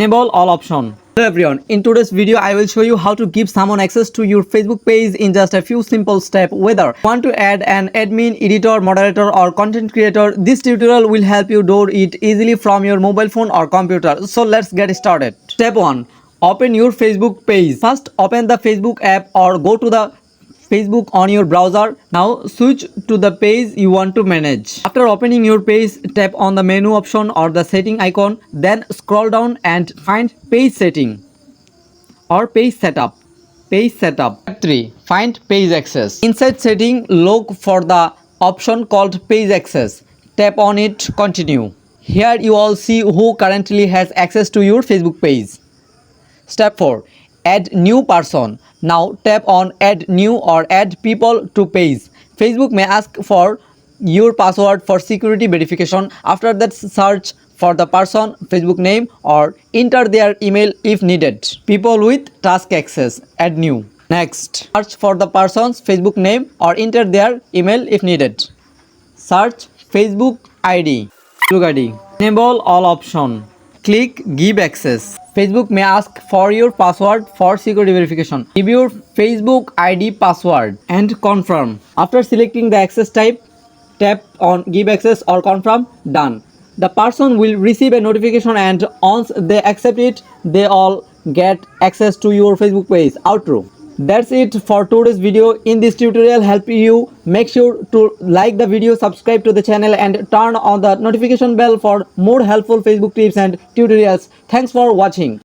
Enable all option. Hello everyone, in today's video I will show you how to give someone access to your Facebook page in just a few simple steps. Whether you want to add an admin, editor, moderator or content creator, this tutorial will help you do it easily from your mobile phone or computer. So let's get started. Step 1. Open your Facebook page. First open the Facebook app or go to the Facebook on your browser. Now switch to the page you want to manage. After opening your page, tap on the menu option or the setting icon, then scroll down and find page setting or page setup. Page setup. Step 3. Find page access. Inside setting, look for the option called page access. Tap on it, continue. Here you all see who currently has access to your Facebook page. Step 4. Add new person. Now tap on add new or add people to page. Facebook may ask for your password for security verification. After that, search for the person Facebook name or enter their email if needed. People with task access, add new. Next, search for the person's Facebook name or enter their email if needed. Search Facebook ID. Enable all option. Click give access. Facebook may ask for your password for security verification. Give your Facebook ID password and confirm. After selecting the access type, tap on give access or confirm. Done. The person will receive a notification and once they accept it, they all get access to your Facebook page. Outro. That's it for today's video. In this tutorial help you, make sure to like the video, subscribe to the channel and turn on the notification bell for more helpful Facebook tips and tutorials. Thanks for watching.